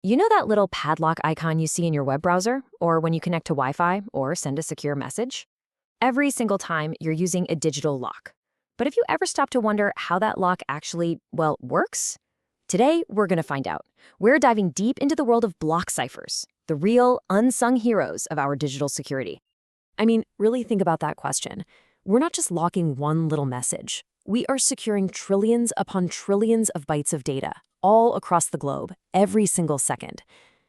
You know that little padlock icon you see in your web browser, or when you connect to Wi-Fi or send a secure message? Every single time you're using a digital lock. But have you ever stopped to wonder how that lock actually, well, works? Today, we're going to find out. We're diving deep into the world of block ciphers, the real, unsung heroes of our digital security. I mean, really think about that question. We're not just locking one little message. We are securing trillions upon trillions of bytes of data, all across the globe, every single second.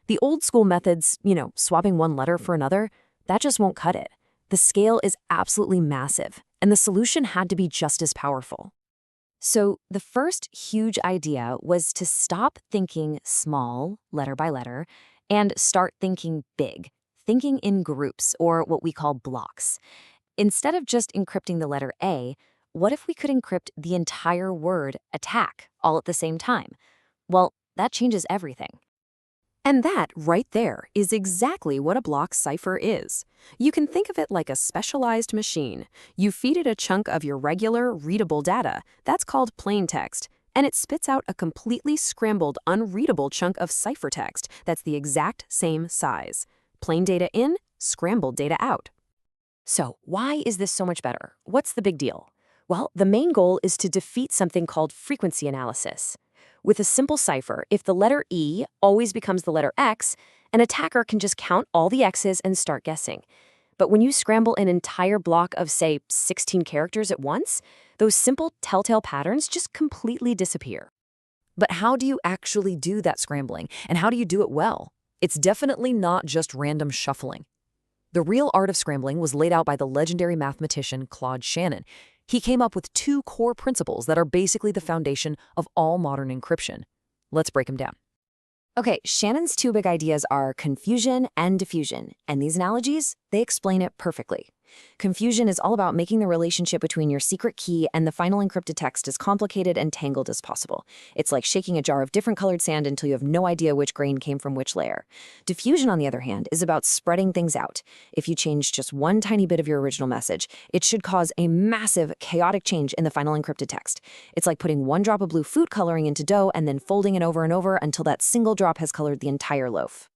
The old school methods, swapping one letter for another, that just won't cut it. The scale is absolutely massive, and the solution had to be just as powerful. So the first huge idea was to stop thinking small, letter by letter, and start thinking big, thinking in groups, or what we call blocks. Instead of just encrypting the letter A, what if we could encrypt the entire word attack all at the same time? Well, that changes everything. And that, right there, is exactly what a block cipher is. You can think of it like a specialized machine. You feed it a chunk of your regular, readable data. That's called plain text. And it spits out a completely scrambled, unreadable chunk of ciphertext that's the exact same size. Plain data in, scrambled data out. So, why is this so much better? What's the big deal? Well, the main goal is to defeat something called frequency analysis. With a simple cipher, if the letter E always becomes the letter X, an attacker can just count all the X's and start guessing. But when you scramble an entire block of, say, 16 characters at once, those simple telltale patterns just completely disappear. But how do you actually do that scrambling, and how do you do it well? It's definitely not just random shuffling. The real art of scrambling was laid out by the legendary mathematician Claude Shannon. He came up with two core principles that are basically the foundation of all modern encryption. Let's break them down. Okay, Shannon's two big ideas are confusion and diffusion, and these analogies, they explain it perfectly. Confusion is all about making the relationship between your secret key and the final encrypted text as complicated and tangled as possible. It's like shaking a jar of different colored sand until you have no idea which grain came from which layer. Diffusion, on the other hand, is about spreading things out. If you change just one tiny bit of your original message, it should cause a massive, chaotic change in the final encrypted text. It's like putting one drop of blue food coloring into dough and then folding it over and over until that single drop has colored the entire loaf.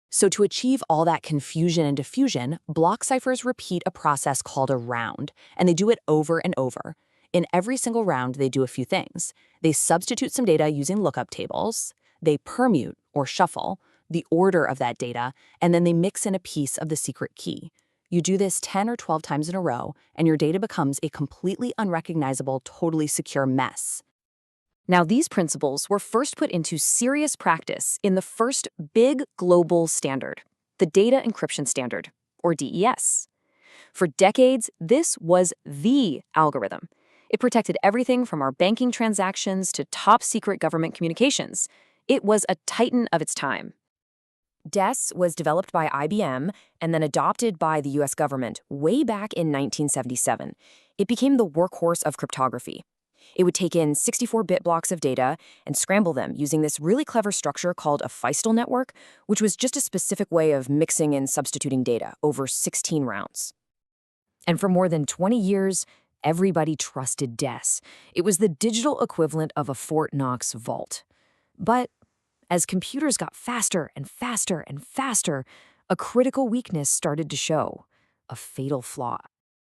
So to achieve all that confusion and diffusion, block ciphers repeat a process called a round, and they do it over and over. In every single round, they do a few things. They substitute some data using lookup tables, they permute, or shuffle, the order of that data, and then they mix in a piece of the secret key. You do this 10 or 12 times in a row, and your data becomes a completely unrecognizable, totally secure mess. Now, these principles were first put into serious practice in the first big global standard, the Data Encryption Standard, or DES. For decades, this was the algorithm. It protected everything from our banking transactions to top-secret government communications. It was a titan of its time. DES was developed by IBM and then adopted by the US government way back in 1977. It became the workhorse of cryptography. It would take in 64-bit blocks of data and scramble them using this really clever structure called a Feistel network, which was just a specific way of mixing and substituting data over 16 rounds. And for more than 20 years, everybody trusted DES. It was the digital equivalent of a Fort Knox vault. But as computers got faster and faster and faster, a critical weakness started to show, a fatal flaw.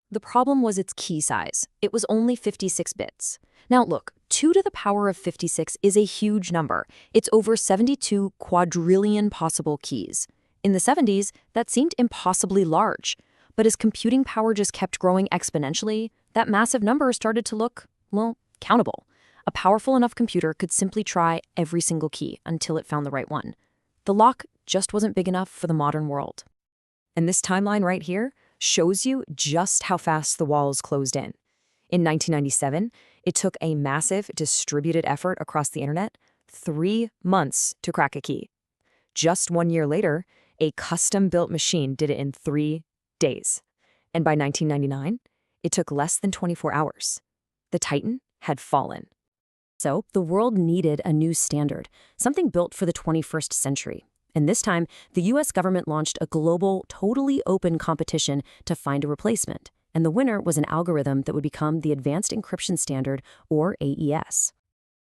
The problem was its key size. It was only 56 bits. Now look, 2 to the power of 56 is a huge number. It's over 72 quadrillion possible keys. In the 70s, that seemed impossibly large. But as computing power just kept growing exponentially, that massive number started to look, well, countable. A powerful enough computer could simply try every single key until it found the right one. The lock just wasn't big enough for the modern world. And this timeline right here shows you just how fast the walls closed in. In 1997, it took a massive distributed effort across the internet 3 months to crack a key. Just 1 year later, a custom-built machine did it in 3 days. And by 1999, it took less than 24 hours. The Titan had fallen. So the world needed a new standard, something built for the 21st century. And this time, the US government launched a global, totally open competition to find a replacement. And the winner was an algorithm that would become the Advanced Encryption Standard, or AES.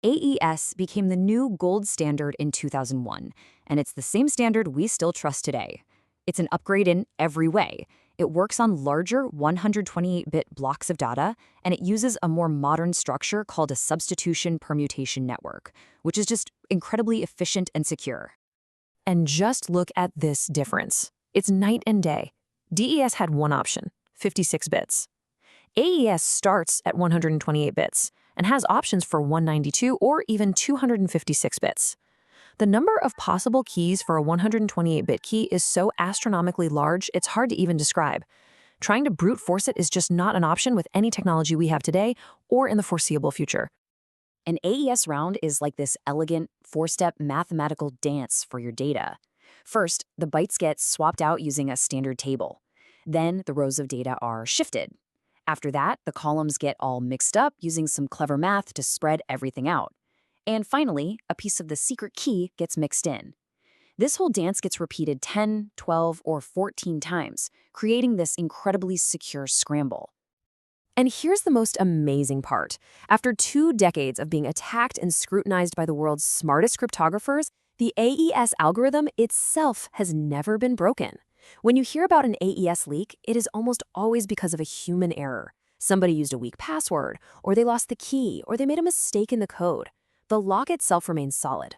AES became the new gold standard in 2001, and it's the same standard we still trust today. It's an upgrade in every way. It works on larger 128-bit blocks of data, and it uses a more modern structure called a substitution-permutation network, which is just incredibly efficient and secure. And just look at this difference. It's night and day. DES had one option, 56 bits. AES starts at 128 bits and has options for 192 or even 256 bits. The number of possible keys for a 128-bit key is so astronomically large, it's hard to even describe. Trying to brute force it is just not an option with any technology we have today or in the foreseeable future. An AES round is like this elegant, four-step mathematical dance for your data. First, the bytes get swapped out using a standard table. Then the rows of data are shifted. After that, the columns get all mixed up using some clever math to spread everything out. And finally, a piece of the secret key gets mixed in. This whole dance gets repeated 10, 12, or 14 times, creating this incredibly secure scramble. And here's the most amazing part. After 2 decades of being attacked and scrutinized by the world's smartest cryptographers, the AES algorithm itself has never been broken. When you hear about an AES leak, it is almost always because of a human error. Somebody used a weak password, or they lost the key, or they made a mistake in the code. The lock itself remains solid.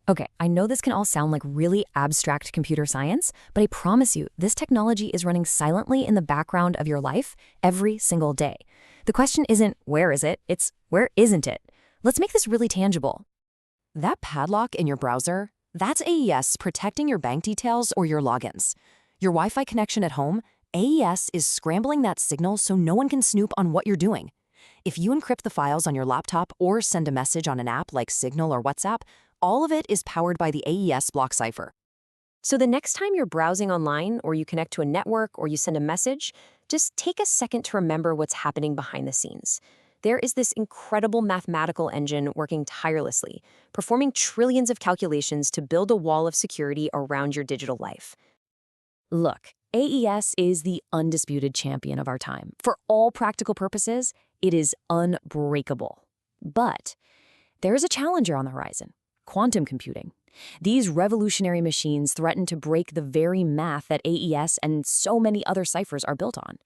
Okay, I know this can all sound like really abstract computer science, but I promise you, this technology is running silently in the background of your life every single day. The question isn't where is it, it's where isn't it? Let's make this really tangible. That padlock in your browser, that's AES protecting your bank details or your logins. Your Wi-Fi connection at home, AES is scrambling that signal so no one can snoop on what you're doing. If you encrypt the files on your laptop or send a message on an app like Signal or WhatsApp, all of it is powered by the AES Block Cipher. So the next time you're browsing online or you connect to a network or you send a message, just take a second to remember what's happening behind the scenes. There is this incredible mathematical engine working tirelessly, performing trillions of calculations to build a wall of security around your digital life. Look, AES is the undisputed champion of our time. For all practical purposes, it is unbreakable. But there is a challenger on the horizon: quantum computing. These revolutionary machines threaten to break the very math that AES and so many other ciphers are built on.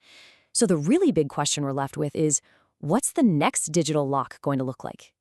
So the really big question we're left with is, what's the next digital lock going to look like?